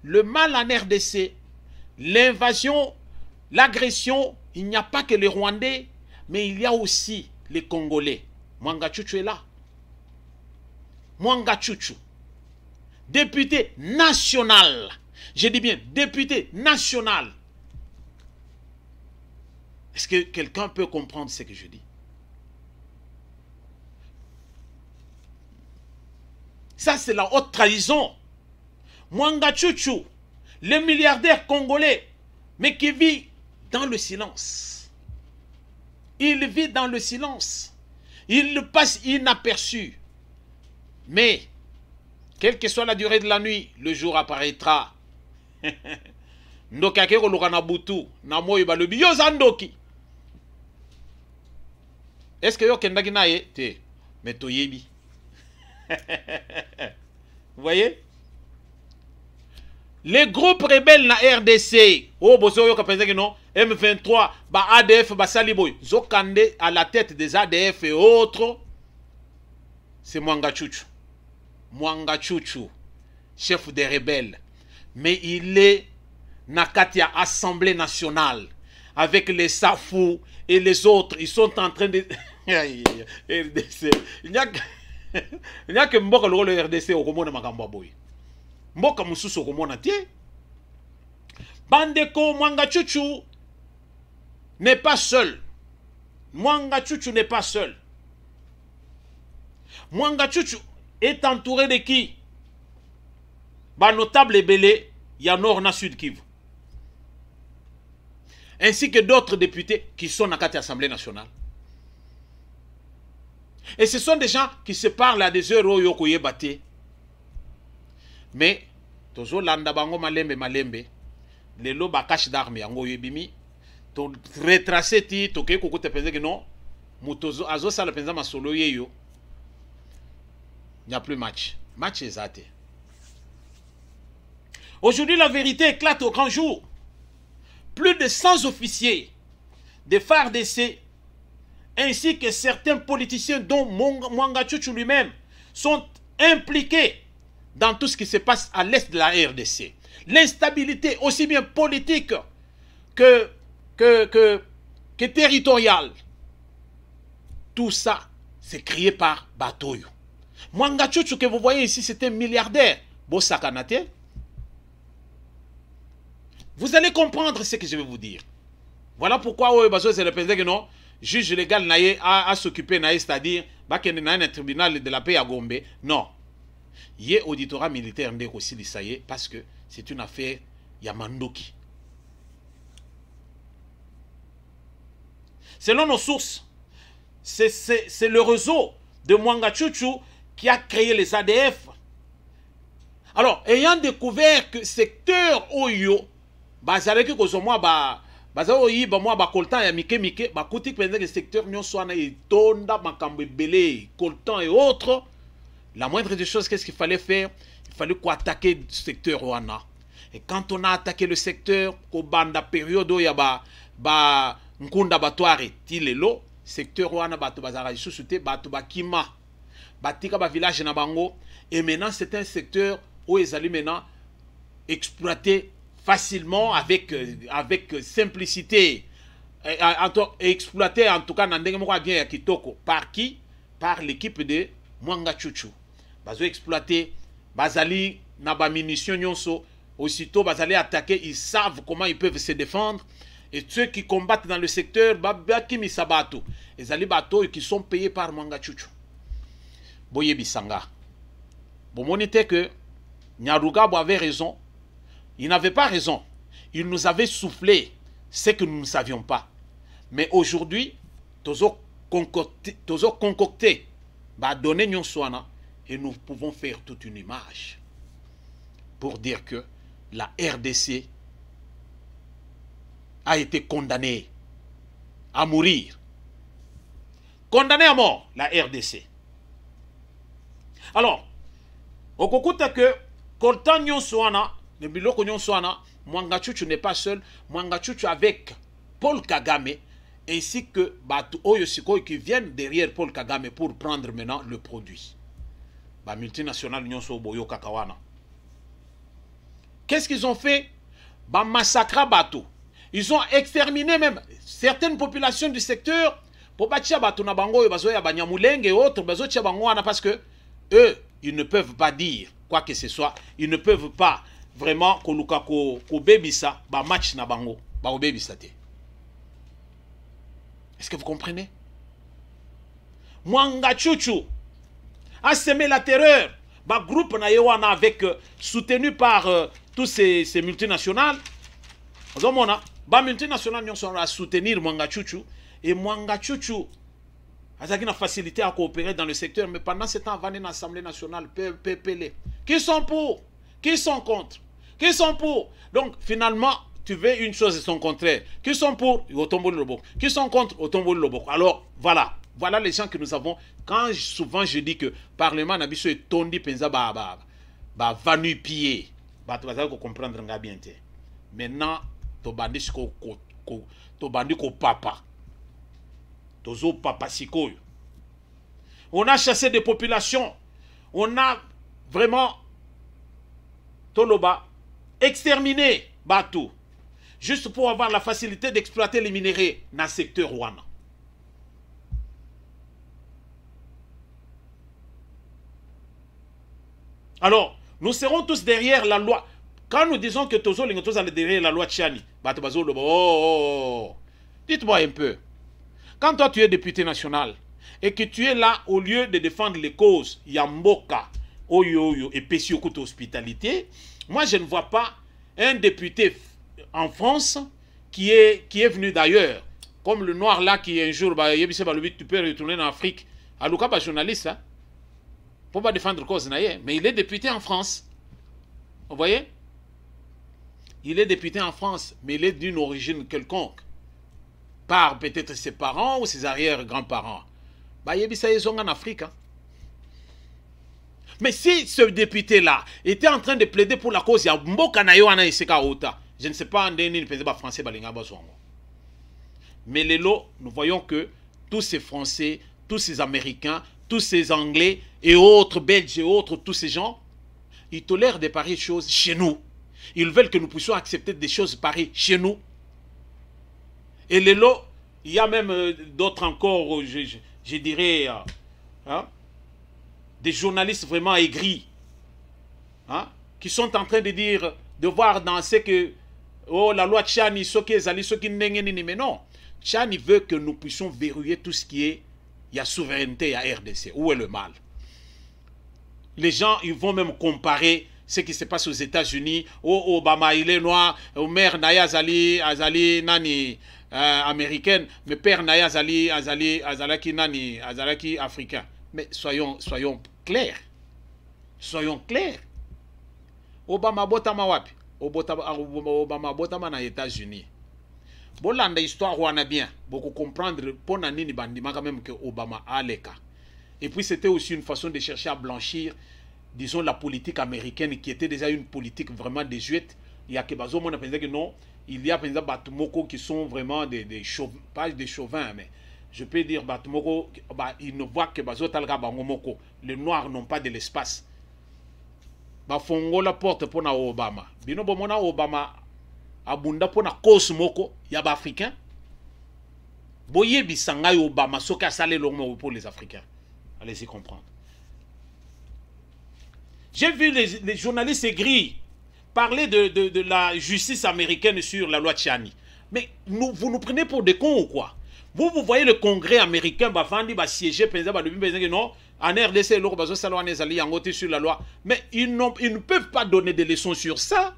le mal en RDC, l'invasion, l'agression, il n'y a pas que les Rwandais, mais il y a aussi les Congolais. Mwangachuchu est là. Mwangachuchu, député national. Je dis bien député national. Est-ce que quelqu'un peut comprendre ce que je dis? Ça, c'est la haute trahison. Mwangachuchu, le milliardaire congolais, mais qui vit dans le silence. Il vit dans le silence. Il passe inaperçu. Mais Quelle que soit la durée de la nuit, le jour apparaîtra. Ndoki akeko lokana butu na moyo balobi yo zandoki. Est-ce que yo kendaki na ye te mais toyebi. Vous voyez? Les groupes rebelles na RDC, oh bozo yo kapeza que non, M23, ba ADF, ba Saliboy, Zokande à la tête des ADF et autres, c'est Mwanga Chuchu. Mwanga Chuchu, chef des rebelles. Mais il est Nakatia Assemblée nationale avec les Safou et les autres. Ils sont en train de. RDC. Il n'y a que Mboka le RDC au Romona Magambaboy. Mboka Moussous au Romona Tie. Bandeko Mwanga Chuchu n'est pas seul. Mwanga Chuchu n'est pas seul. Mwanga Chuchu est entouré de qui? Bah, notable et belé, il y a Nord na Sud Kivu. Ainsi que d'autres députés qui sont dans l'Assemblée nationale. Et ce sont des gens qui se parlent à des heures où yokoye bate. Mais, tozo landa bango malembe malembe, les lots bakash d'armes yango yebimi, to retracé ti, to ke koko te pense que non, mutozo azo sa le penza masolo yeyo. Il n'y a plus match. Match est athée. Aujourd'hui, la vérité éclate au grand jour. Plus de 100 officiers des FARDC ainsi que certains politiciens dont Mwanga Chuchu lui-même sont impliqués dans tout ce qui se passe à l'est de la RDC. L'instabilité aussi bien politique que territoriale. Tout ça, c'est créé par Batoyo. Mwanga Chuchu que vous voyez ici, c'est un milliardaire. Bosakanate. Vous allez comprendre ce que je vais vous dire. Voilà pourquoi c'est le président que non, juge légal a s'occuper, c'est-à-dire qu'il y a un tribunal de la paix à Gombe. Non. Il y a un auditorat militaire aussi, parce que c'est une affaire Yamandoki. Selon nos sources, c'est le réseau de Mwanga Chuchu qui a créé les ADF. Alors, ayant découvert que secteur Oyo, bazalaki kozomwa bazaoyi ba mwa ba coltan ya mike mike ba kuti penza que secteur nyonso ana itonda makambo belé coltan et autres, la moindre des choses, qu'est-ce qu'il fallait faire? Il fallait attaquer le secteur wana. Et quand on a attaqué le secteur ko banda période ya ba nkunda batware tilelo secteur wana bato bazara susute bato bakima batika ba village na bango, et maintenant c'est un secteur où ils allaient maintenant exploiter facilement, avec simplicité, exploité en tout cas bien kitoko. Par qui? Par l'équipe de Mwanga Chuchu. Bazo exploité, bazali naba munitions nyonso, aussitôt bazali attaquer, ils savent comment ils peuvent se défendre. Et ceux qui combattent dans le secteur, babaki misabato, les ali bato qui sont payés par Mwanga Chuchu. Boye bisanga. Bon monité que Nyaruga avait raison. Il n'avait pas raison. Il nous avait soufflé ce que nous ne savions pas. Mais aujourd'hui, tozo concocté, bah donner nyonswana, et nous pouvons faire toute une image pour dire que la RDC a été condamnée à mourir. Condamnée à mort, la RDC. Alors, au kokuta que Koltan nyonswana, le biloko nyonswana, Mwanga Chuchu n'est pas seul. Mwanga Chuchu avec Paul Kagame, ainsi que Batu Oyosiko qui viennent derrière Paul Kagame pour prendre maintenant le produit. Ba multinationale nyonso boyo kakawana. Qu'est-ce qu'ils ont fait? Ba massacra Batu. Ils ont exterminé même certaines populations du secteur pour bâtir Batu na bango bazoya banyamulenge et autres bazotia bango wana, parce que eux ils ne peuvent pas dire quoi que ce soit, ils ne peuvent pas vraiment koluka ko bebisa ba match na bango ba obebisa te. Est-ce que vous comprenez? Mwanga Chuchu a semé la terreur. Ba groupe na yewana avec soutenu par tous ces multinationales. Ba multinationales sont à soutenir Mwanga Chuchu, et Mwanga Chuchu Azaki na facilité à coopérer dans le secteur, mais pendant ce temps, avant l'Assemblée nationale, PPL. Qui sont pour? Qui sont contre? Qui sont pour? Donc, finalement, tu veux une chose et son contraire. Qui sont pour? Qui sont contre? Alors, voilà. Voilà les gens que nous avons. Quand souvent je dis que Parlement n'a pas tondi penza ba vanu pied. Bah, tu vas comprendre bien. Maintenant, tu bandi ko papa. Tozo papa sikoyo. On a chassé des populations. On a vraiment Toloba exterminé Batou. Juste pour avoir la facilité d'exploiter les minéraux dans le secteur Rwanda. Alors, nous serons tous derrière la loi. Quand nous disons que Tozo Lingotos est derrière la loi Tchani, dites-moi un peu. Quand toi tu es député national et que tu es là au lieu de défendre les causes Yamboka, Oyo et Pessiokout hospitalité, moi je ne vois pas un député en France qui est venu d'ailleurs, comme le noir là qui un jour, tu peux retourner en Afrique, à Luka, journaliste, hein? Pour pas défendre cause, mais il est député en France. Vous voyez? Il est député en France, mais il est d'une origine quelconque. Par peut-être ses parents ou ses arrière-grands-parents. Bah, il y a en Afrique. Hein? Mais si ce député-là était en train de plaider pour la cause, il y a je ne sais pas en dernier français. Mais les lots, nous voyons que tous ces Français, tous ces Américains, tous ces Anglais et autres Belges et autres, tous ces gens, ils tolèrent de pareilles choses chez nous. Ils veulent que nous puissions accepter des choses pareilles chez nous. Et les lots, il y a même d'autres encore, je dirais, hein, des journalistes vraiment aigris, hein, qui sont en train de dire, de voir dans ce que, oh, la loi Tchani, ce qui est allé, ce qui n'est mais non. Tchani veut que nous puissions verrouiller tout ce qui est, il y a souveraineté à RDC. Où est le mal? Les gens, ils vont même comparer ce qui se passe aux États-Unis. Oh, Obama, il est noir. Au maire Naya Azali, Nani, américaine. Mais père Naya Azalaki, Nani, Azalaki, africain. Mais soyons clairs. Soyons clairs. Obama botama wapi? Obama botama na États-Unis. Bolanda histoire wana bien. Beaucoup comprendre pour nani bandima quand même que Obama a les cas. Et puis c'était aussi une façon de chercher à blanchir, disons, la politique américaine qui était déjà une politique vraiment désuète. Il y a que Bazo, on a pensé que non, il y a des Batumoko qui sont vraiment des chauvins, pas des chauvins, mais je peux dire Batumoko, ils ne voient que Bazo Talga Bangomoko. Les Noirs n'ont pas de l'espace. Bafongo la porte pour na Obama. Bino bomona Obama abunda pour na Kosmoko, yaba africain. Boye bisanga Obama, soka salé longo pour les Africains. Allez-y comprendre. J'ai vu les journalistes aigris parler de la justice américaine sur la loi Tchani. Mais vous nous prenez pour des cons ou quoi? Vous voyez le Congrès américain va siéger, non, en RDC, sur la loi. Mais ils ne peuvent pas donner des leçons sur ça.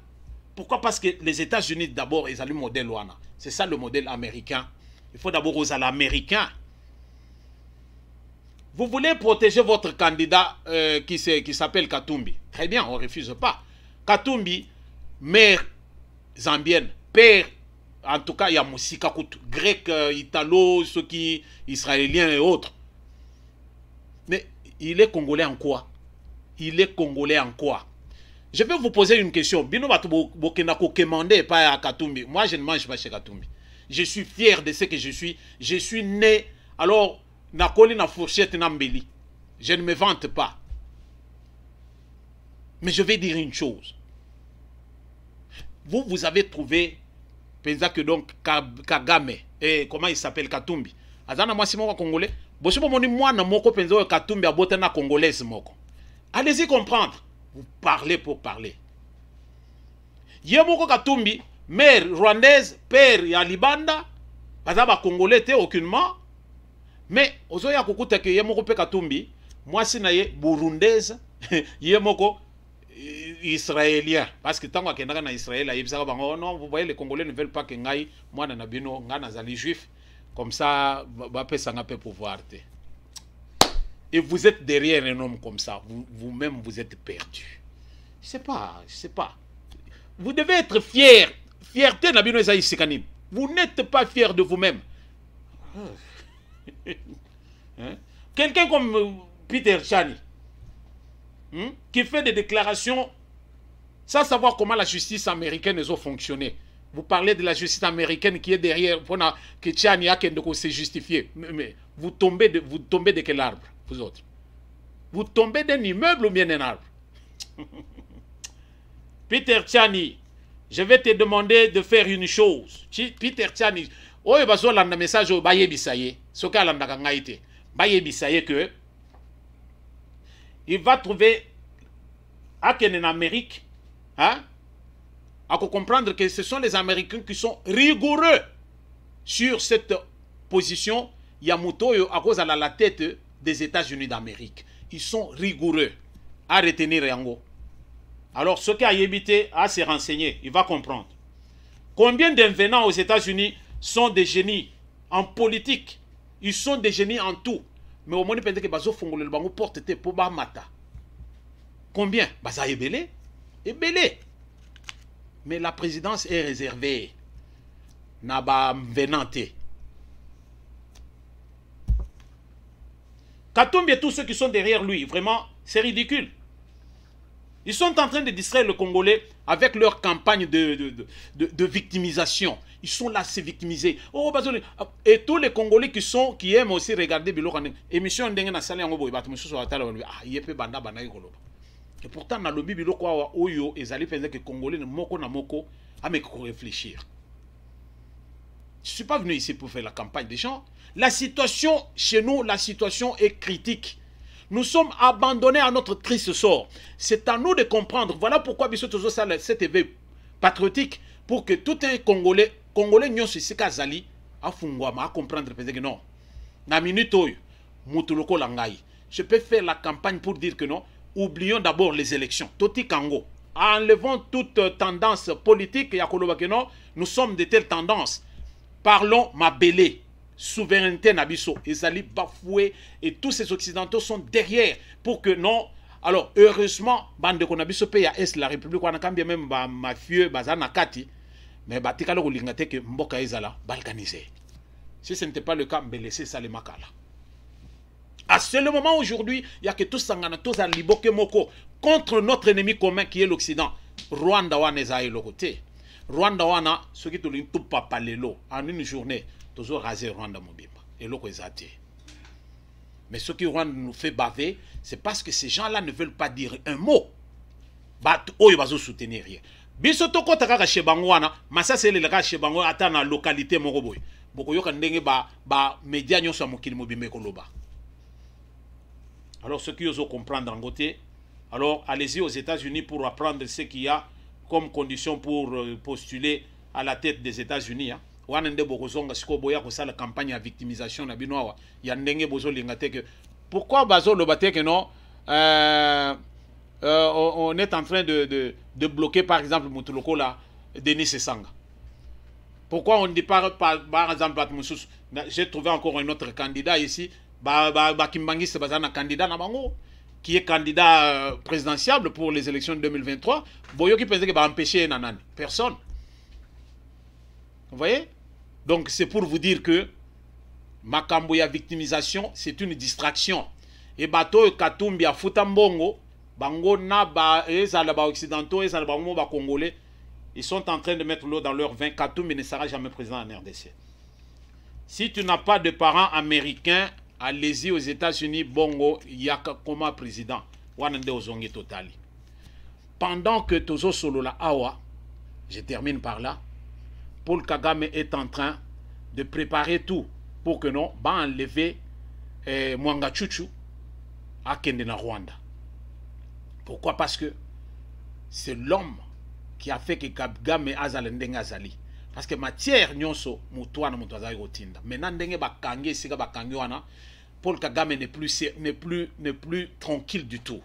Pourquoi? Parce que les États-Unis, d'abord, ils ont le modèle Wana. C'est ça le modèle américain. Il faut d'abord aux américains. Vous voulez protéger votre candidat qui s'appelle Katumbi. Très bien, on ne refuse pas. Katumbi, mère zambienne, père, en tout cas, il y a Moussika Koutou, grec, italo, ceux qui, israéliens et autres. Mais il est congolais en quoi? Il est congolais en quoi? Je vais vous poser une question. Bino Batu Bokenako Kemande pas à Katumbi. Moi, je ne mange pas chez Katumbi. Je suis fier de ce que je suis. Je suis né, alors, Nakoli na fourchette nambeli. Je ne me vante pas. Mais je vais dire une chose. Vous avez trouvé, pensa que donc Kagame, et comment il s'appelle, Katumbi. Azana moi si moko congolais. Boshibo moni moi na moko penza Katumbi abote na congolaise moko. Allez-y comprendre. Vous parlez pour parler. Yemoko Katumbi, mère rwandaise, père ya Libanda, bazaba congolais te aucunement. Mais ozoya kukuta ke yemoko pe Katumbi, moi si naye burundaise, yemoko israélien. Parce que tant qu'on est en Israël, oh non, vous voyez, les Congolais ne veulent pas que moi, moi, nazali juif. Comme ça, va pas s'en pouvoir. et vous êtes derrière un homme comme ça, vous-même vous êtes perdu. Je sais pas. Vous devez être fier. Fierté Nabino Esaïe Sekanim. Vous n'êtes pas fier de vous-même. Hein? Quelqu'un comme Peter Chani, qui fait des déclarations sans savoir comment la justice américaine a fonctionné. Vous parlez de la justice américaine qui est derrière, que Chani a s'est justifié. Mais vous tombez de quel arbre, vous autres? Vous tombez d'un immeuble ou bien d'un arbre? Peter Chani, je vais te demander de faire une chose. Peter Chani, oh, il va sur le message au Baye Bissaye, ce qu'il a dit, Baye Bissaye que il va trouver en Amérique, hein, à comprendre que ce sont les Américains qui sont rigoureux sur cette position. Yamuto à cause de la tête des États-Unis d'Amérique. Ils sont rigoureux à retenir Yango. Alors, ce qui a évité à se renseigner, il va comprendre. Combien d'invenants aux États-Unis sont des génies en politique? Ils sont des génies en tout. Mais au moins, il que bazo fongole le bango porte te pour mata. Combien? Baza ebele, ebele. Mais la présidence est réservée. Naba venante. Katumbi et tous ceux qui sont derrière lui, vraiment, c'est ridicule. Ils sont en train de distraire le Congolais avec leur campagne de victimisation. Ils sont là à se victimiser. Oh, et tous les Congolais qui aiment aussi regarder émission d'Engen Salé en Obo, et pourtant, dans le Bible, Oyo, ils allaient faire que les Congolais ne moko na moko à me réfléchir. Je ne suis pas venu ici pour faire la campagne des gens. La situation chez nous, la situation est critique. Nous sommes abandonnés à notre triste sort. C'est à nous de comprendre. Voilà pourquoi Bissot Tozo Sal cet éveil patriotique pour que tout un Congolais nyon se sikazali a fungwama a comprendre que non. Na minute oyo mutuloko langai. Je peux faire la campagne pour dire que non. Oublions d'abord les élections. Toti Kango. Enlevons toute tendance politique. Non, nous sommes de telles tendances. Parlons ma belé. Souveraineté Nabiso. Ezali bafoué. Et tous ces occidentaux sont derrière. Pour que non. Alors, heureusement, bande de Konabiso paye à Est la République. On a quand même mafieux, bazana kati. Mais batikalo kolingate que mboka ezala balkanisé. Si ce n'était pas le cas, me laisser ça les makala. À ce moment aujourd'hui, il y a que tous sangana tous à liboke moko contre notre ennemi commun qui est l'Occident. Rwanda wana ezaï le côté. Rwanda wana ce qui tout le tout papa lelo en une journée toujours raser Rwanda mobimba et loko ezate. Mais ce qui Rwanda nous fait baver, c'est parce que ces gens-là ne veulent pas dire un mot. Bat oyo bazo soutenir rien. Biso to kota kaka shebango wana, masa c'est le kaka shebango ata na localité moko boy. Boko yoka ndenge ba média nyonso mokili mobimba koloba. Alors, ceux qui osent comprendre en côté, alors allez-y aux États-Unis pour apprendre ce qu'il y a comme condition pour postuler à la tête des États-Unis. La campagne à victimisation. Pourquoi Bazo le battait que non on est en train de bloquer par exemple Moutuloko là, Denis Sesanga? Pourquoi on ne dit pas par exemple j'ai trouvé encore un autre candidat ici. Kimbangi c'est un candidat qui est candidat présidentiable pour les élections de 2023. Boyo qui pensait qu'il va empêcher Nanan. Personne. Vous voyez? Donc c'est pour vous dire que Makamboya victimisation, c'est une distraction. Et bateau Katumbi à Futambongo, Bango na ba ezalaba occidentaux, ezalaba ba congolais, ils sont en train de mettre l'eau dans leur vin. Katumbi ne sera jamais président en RDC. Si tu n'as pas de parents américains, allez-y aux États-Unis, Bongo, Yaka Koma président. Wanande Ozongi Totali. Pendant que Tozo Solola Awa, je termine par là, Paul Kagame est en train de préparer tout pour que non, va enlever Mwanga Chuchu à Kendena Rwanda. Pourquoi? Parce que c'est l'homme qui a fait que Kagame Azalendeng Azali. Parce que matière nyonso mutwana mutwazayi gotinda. Maintenant ndenge bakangi sika bakangi wana Paul Kagame n'est plus tranquille du tout.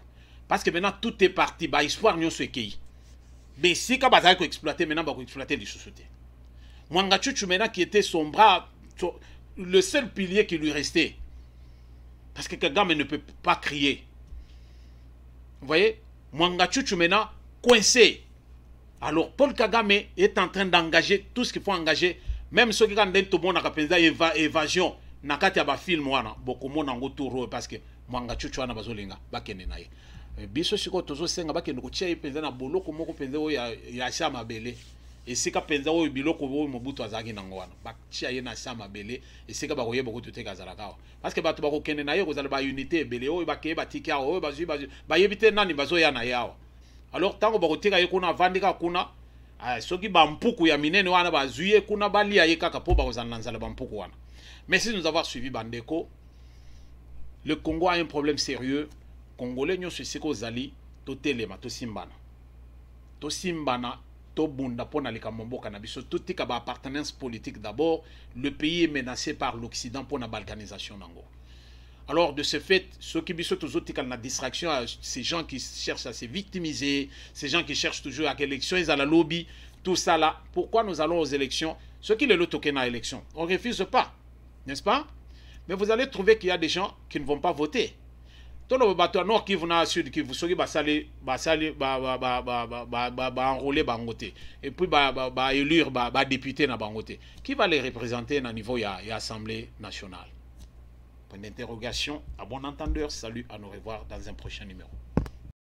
Parce que maintenant tout est parti, ba espoir nyonso ekei. Mais sika bazayi ko exploiter maintenant ba ko exploiter les sociétés. Mwanga Chuchu maintenant qui était son bras, le seul pilier qui lui restait. Parce que Kagame ne peut pas crier. Vous voyez, Mwanga Chuchu maintenant coincé. Alors Paul Kagame est en train d'engager tout ce qu'il faut engager. Même ceux qui ont dit tout le monde a évasion. Nakati ya ba film wana boko mona ngo tour parce que Mwanga Chuchu wana bazolinga bakene naye. Biso siko tozo senga bakene ko tia penza na boloko moko penza o ya chama bele. Esika penza o biloko o mobutu azaki nango wana. Ba tia ye na chama bele esika ba koyeba ko tuteka zalaka. Parce que bato bako kene naye ko zala ba unité bele o ba ke ba tika o ba yebite nani bazo ya na yawa. Alors tango bako tika ye kuna vandika kuna soki ba mpuku ya minene wana ba zuye kuna bali ya ye kaka po ba kozana nzala ba mpuku wana. Merci de nous avoir suivis, Bandeko. Le Congo a un problème sérieux. Congolais, nous sommes aux Ali, to telema, to simbana. To simbana, to bunda, pona leka mombo cannabis. Tout est appartenance politique d'abord. Le pays est menacé par l'Occident pour la balkanisation. Alors, de ce fait, ceux qui sont toujours dans la distraction, ces gens qui cherchent à se victimiser, ces gens qui cherchent toujours à l'élection, ils ont la lobby, tout ça là. Pourquoi nous allons aux élections? Ceux qui le token à l'élection, on ne refuse pas. N'est-ce pas? Mais vous allez trouver qu'il y a des gens qui ne vont pas voter. Tout le bateau nord qui vient à sud, qui vous soyez enrôler bangoté. Et puis élire député na bangoté. Qui va les représenter à niveau de l'Assemblée nationale? Point d'interrogation. À bon entendeur, salut, à nous revoir dans un prochain numéro.